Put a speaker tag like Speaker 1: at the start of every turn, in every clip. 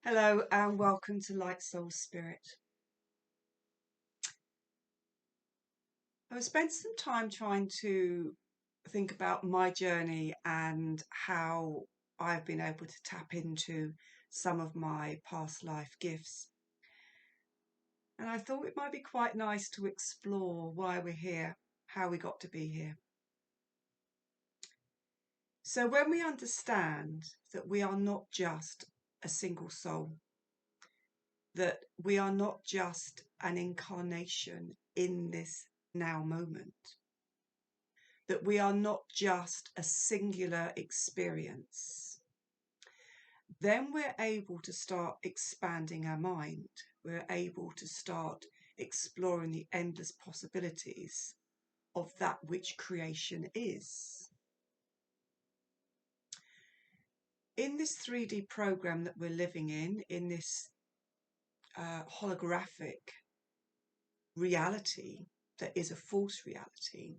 Speaker 1: Hello and welcome to Light Soul Spirit. I've spent some time trying to think about my journey and how I've been able to tap into some of my past life gifts. And I thought it might be quite nice to explore why we're here, how we got to be here. So when we understand that we are not just a single soul, that we are not just an incarnation in this now moment, that we are not just a singular experience, then we're able to start expanding our mind. We're able to start exploring the endless possibilities of that which creation is. In this 3D program that we're living in this holographic reality that is a false reality,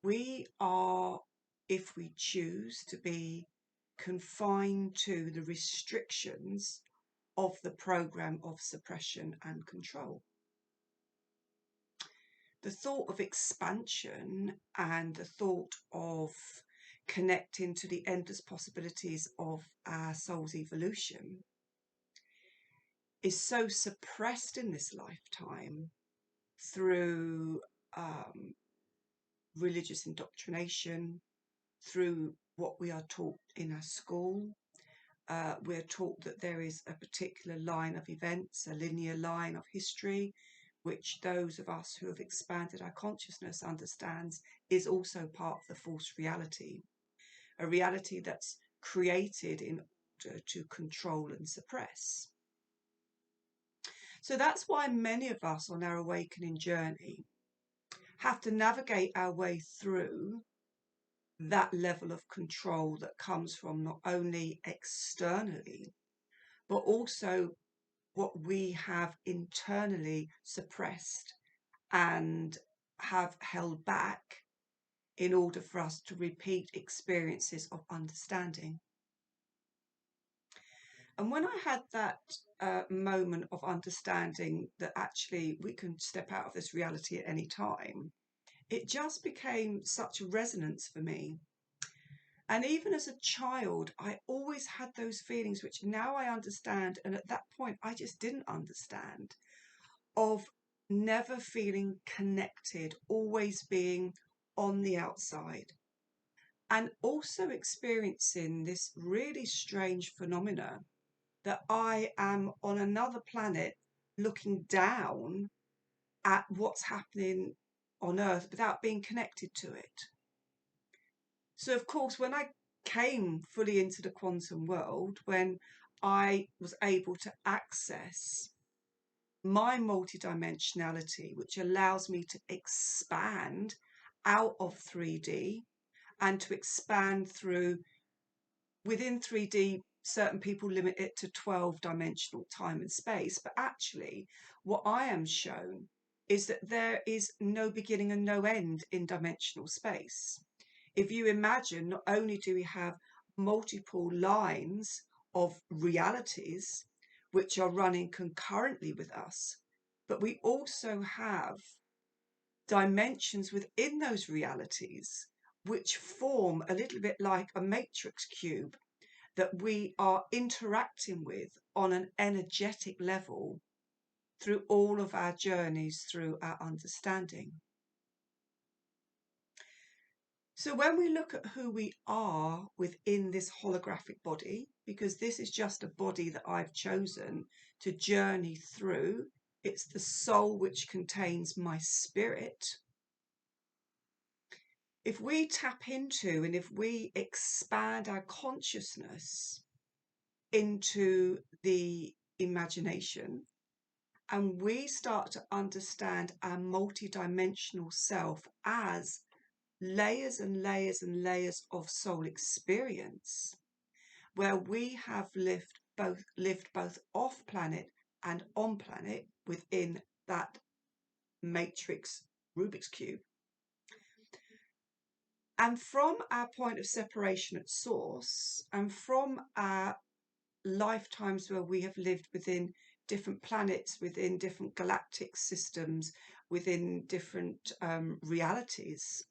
Speaker 1: we are, if we choose to be, confined to the restrictions of the program of suppression and control. The thought of expansion and the thought of connecting to the endless possibilities of our soul's evolution is so suppressed in this lifetime through religious indoctrination, through what we are taught in our school. We're taught that there is a particular line of events, a linear line of history, which those of us who have expanded our consciousness understands is also part of the false reality, a reality that's created in order to control and suppress. So that's why many of us on our awakening journey have to navigate our way through that level of control that comes from not only externally, but also what we have internally suppressed and have held back in order for us to repeat experiences of understanding. And when I had that moment of understanding that actually we can step out of this reality at any time, it just became such a resonance for me. And even as a child, I always had those feelings, which now I understand. And at that point, I just didn't understand, of never feeling connected, always being on the outside. And also experiencing this really strange phenomena that I am on another planet looking down at what's happening on Earth without being connected to it. So, of course, when I came fully into the quantum world, when I was able to access my multidimensionality, which allows me to expand out of 3D and to expand through, within 3D, certain people limit it to 12-dimensional time and space. But actually, what I am shown is that there is no beginning and no end in dimensional space. If you imagine, not only do we have multiple lines of realities which are running concurrently with us, but we also have dimensions within those realities which form a little bit like a matrix cube that we are interacting with on an energetic level through all of our journeys, through our understanding. So when we look at who we are within this holographic body, because this is just a body that I've chosen to journey through, it's the soul which contains my spirit. If we tap into and if we expand our consciousness into the imagination, and we start to understand our multidimensional self as layers and layers and layers of soul experience, where we have lived both off planet and on planet within that matrix Rubik's Cube. And from our point of separation at source, and from our lifetimes where we have lived within different planets, within different galactic systems, within different realities.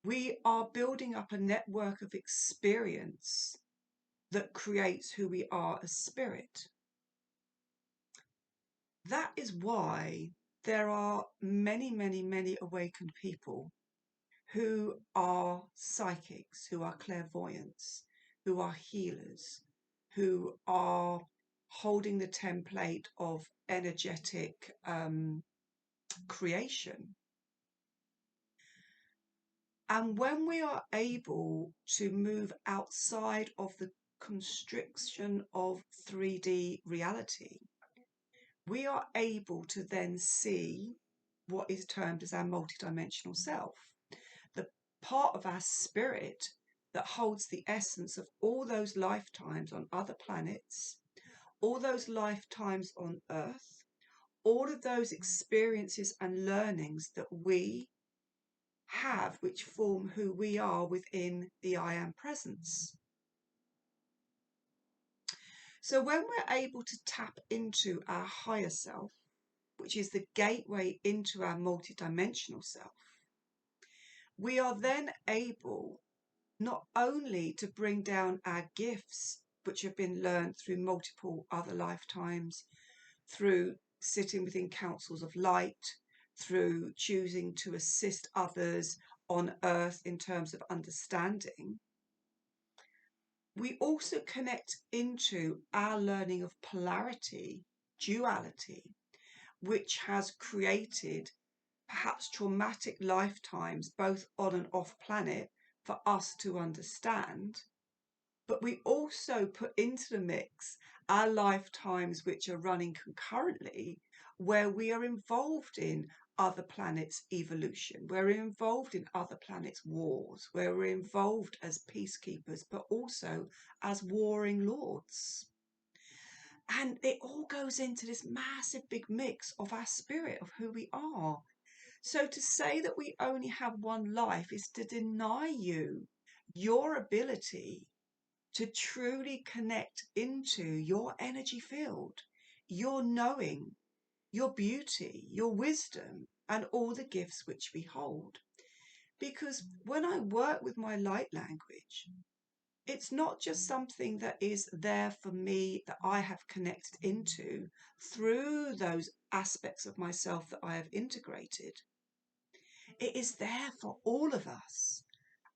Speaker 1: We are building up a network of experience that creates who we are as spirit. That is why there are many, many, many awakened people who are psychics, who are clairvoyants, who are healers, who are holding the template of energetic creation. And when we are able to move outside of the constriction of 3D reality, we are able to then see what is termed as our multidimensional self, the part of our spirit that holds the essence of all those lifetimes on other planets, all those lifetimes on Earth, all of those experiences and learnings that we have, which form who we are within the I Am presence. So when we're able to tap into our higher self, which is the gateway into our multidimensional self, we are then able not only to bring down our gifts, which have been learned through multiple other lifetimes, through sitting within councils of light, through choosing to assist others on earth in terms of understanding, we also connect into our learning of polarity, duality, which has created perhaps traumatic lifetimes, both on and off planet, for us to understand. But we also put into the mix our lifetimes which are running concurrently, where we are involved in other planets' evolution, where we're involved in other planets' wars, where we're involved as peacekeepers, but also as warring lords. And it all goes into this massive big mix of our spirit, of who we are. So to say that we only have one life is to deny you your ability to truly connect into your energy field, your knowing, your beauty, your wisdom, and all the gifts which we hold. Because when I work with my light language, it's not just something that is there for me that I have connected into through those aspects of myself that I have integrated. It is there for all of us.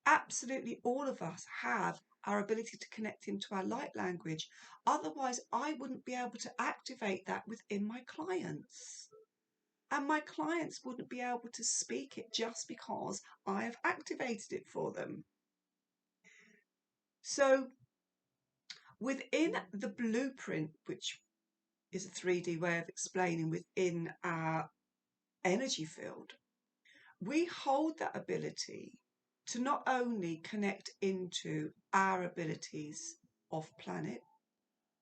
Speaker 1: Absolutely all of us have our ability to connect into our light language. Otherwise, I wouldn't be able to activate that within my clients. And my clients wouldn't be able to speak it just because I have activated it for them. So within the blueprint, which is a 3D way of explaining within our energy field, we hold that ability to not only connect into our abilities off planet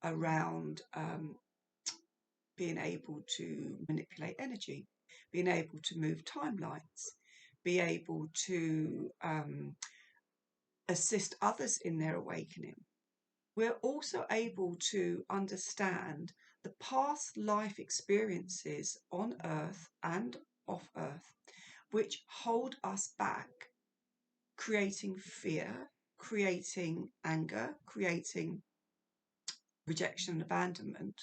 Speaker 1: around being able to manipulate energy, being able to move timelines, be able to assist others in their awakening. We're also able to understand the past life experiences on Earth and off Earth, which hold us back, creating fear, creating anger, creating rejection and abandonment,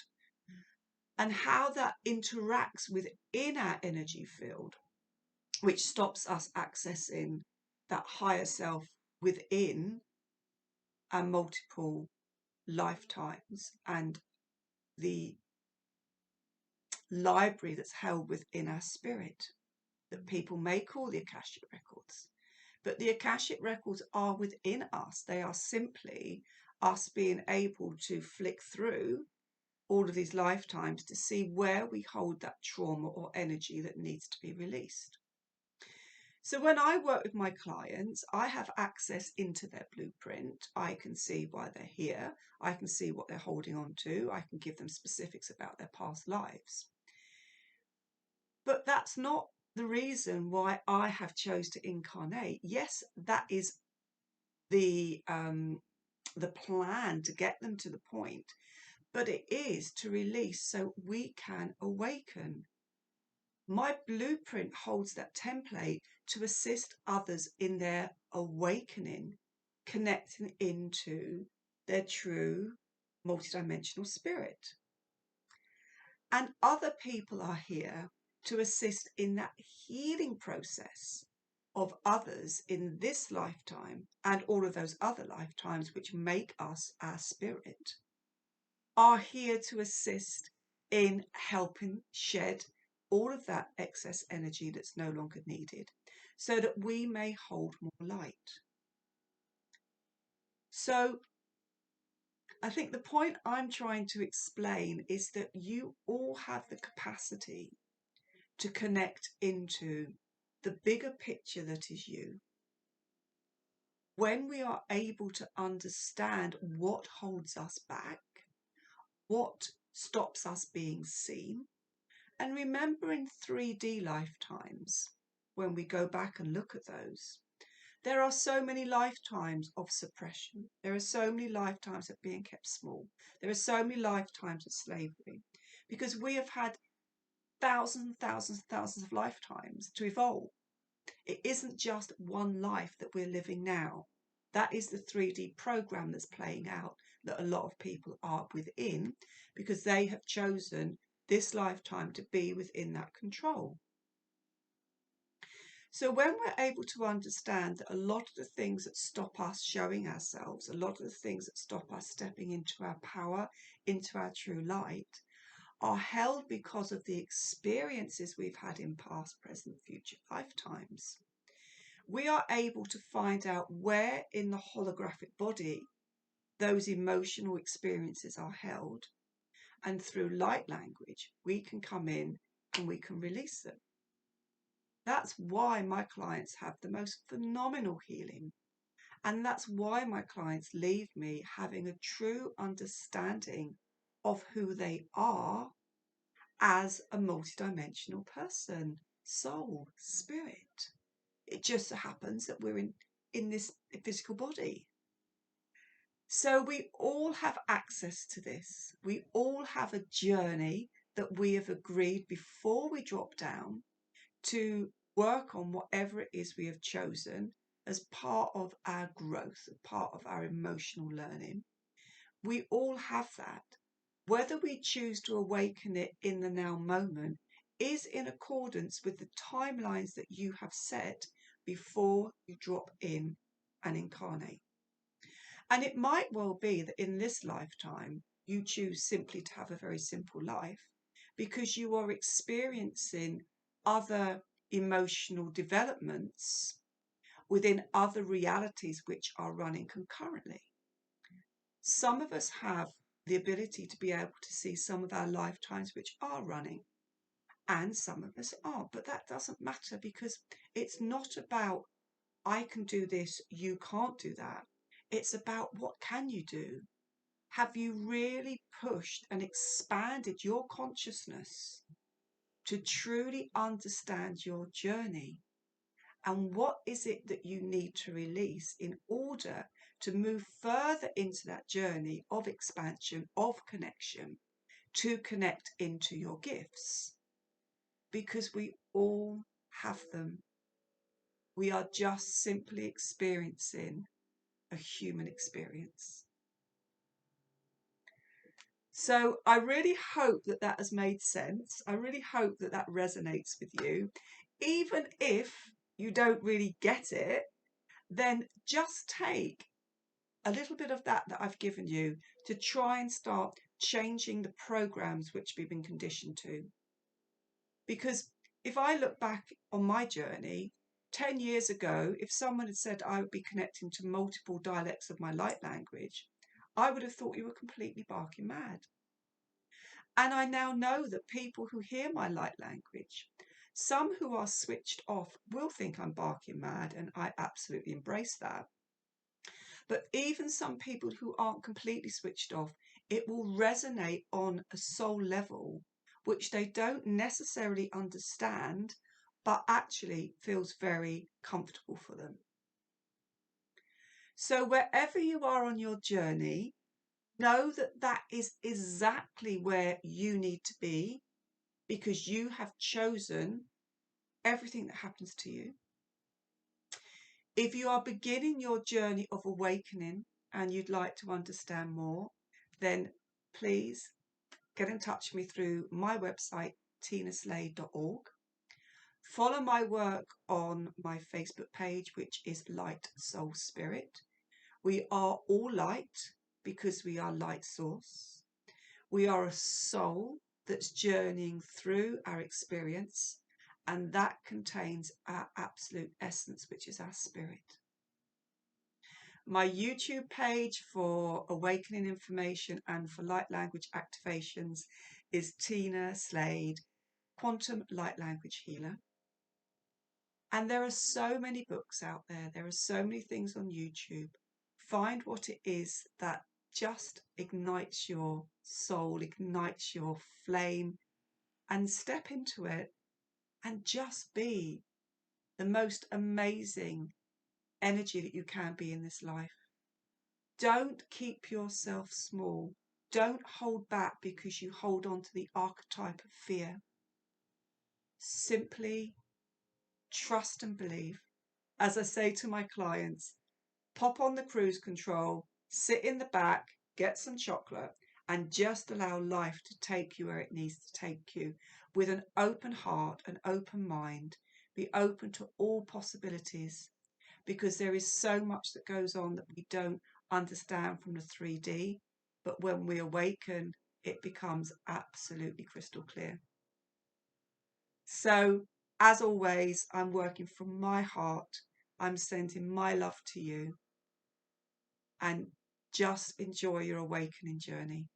Speaker 1: and how that interacts within our energy field, which stops us accessing that higher self within our multiple lifetimes and the library that's held within our spirit that people may call the Akashic Records. But the Akashic Records are within us. They are simply us being able to flick through all of these lifetimes to see where we hold that trauma or energy that needs to be released. So when I work with my clients, I have access into their blueprint. I can see why they're here. I can see what they're holding on to. I can give them specifics about their past lives. But that's not the reason why I have chose to incarnate. Yes, that is the the plan to get them to the point, but it is to release so we can awaken. My blueprint holds that template to assist others in their awakening, connecting into their true multidimensional spirit. And other people are here to assist in that healing process of others in this lifetime and all of those other lifetimes which make us our spirit, are here to assist in helping shed all of that excess energy that's no longer needed so that we may hold more light. So I think the point I'm trying to explain is that you all have the capacity to connect into the bigger picture that is you. When we are able to understand what holds us back, what stops us being seen, and remember in 3D lifetimes, when we go back and look at those, there are so many lifetimes of suppression. There are so many lifetimes of being kept small. There are so many lifetimes of slavery, because we have had thousands and thousands and thousands of lifetimes to evolve. It isn't just one life that we're living now. That is the 3D program that's playing out that a lot of people are within, because they have chosen this lifetime to be within that control. So when we're able to understand that a lot of the things that stop us showing ourselves, a lot of the things that stop us stepping into our power, into our true light, are held because of the experiences we've had in past, present, future lifetimes, we are able to find out where in the holographic body those emotional experiences are held. And through light language, we can come in and we can release them. That's why my clients have the most phenomenal healing. And that's why my clients leave me having a true understanding of who they are as a multidimensional person, soul, spirit. It just so happens that we're in this physical body. So we all have access to this. We all have a journey that we have agreed before we drop down to work on whatever it is we have chosen as part of our growth, part of our emotional learning. We all have that. Whether we choose to awaken it in the now moment is in accordance with the timelines that you have set before you drop in and incarnate. And it might well be that in this lifetime, you choose simply to have a very simple life because you are experiencing other emotional developments within other realities which are running concurrently. Some of us have the ability to be able to see some of our lifetimes which are running, and some of us aren't. But that doesn't matter, because it's not about I can do this, you can't do that. It's about what can you do? Have you really pushed and expanded your consciousness to truly understand your journey? And what is it that you need to release in order to move further into that journey of expansion, of connection, to connect into your gifts? Because we all have them. We are just simply experiencing a human experience. So I really hope that that has made sense. I really hope that that resonates with you. Even if you don't really get it, then just take a little bit of that I've given you to try and start changing the programs which we've been conditioned to. Because if I look back on my journey, 10 years ago, if someone had said I would be connecting to multiple dialects of my light language, I would have thought you were completely barking mad. And I now know that people who hear my light language, some who are switched off, will think I'm barking mad, and I absolutely embrace that. But even some people who aren't completely switched off, it will resonate on a soul level, which they don't necessarily understand, but actually feels very comfortable for them. So wherever you are on your journey, know that that is exactly where you need to be, because you have chosen everything that happens to you. If you are beginning your journey of awakening and you'd like to understand more, then please get in touch with me through my website, tinaslade.org. Follow my work on my Facebook page, which is Light Soul Spirit. We are all light because we are light source. We are a soul that's journeying through our experience, and that contains our absolute essence, which is our spirit. My YouTube page for awakening information and for light language activations is Tina Slade, Quantum Light Language Healer. And there are so many books out there. There are so many things on YouTube. Find what it is that just ignites your soul, ignites your flame, and step into it and just be the most amazing energy that you can be in this life. Don't keep yourself small. Don't hold back because you hold on to the archetype of fear. Simply trust and believe. As I say to my clients, pop on the cruise control, sit in the back, get some chocolate, and just allow life to take you where it needs to take you with an open heart, an open mind. Be open to all possibilities, because there is so much that goes on that we don't understand from the 3D. But when we awaken, it becomes absolutely crystal clear. So, as always, I'm working from my heart. I'm sending my love to you, and just enjoy your awakening journey.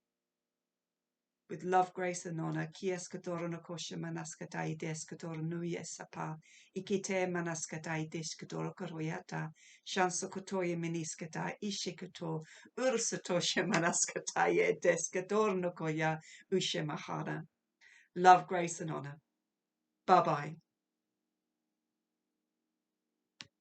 Speaker 1: With love, grace, and honor, Kieskadora Nakosha Manaskadai Deskadora Nuyesapa, Ikite Manaskadai Deskadora Koroyata, Shansokotoya Miniskadai Ishikoto, Ursatosha Manaskadai Deskadora Nokoya Ushemahana. Love, grace, and honor. Bye bye.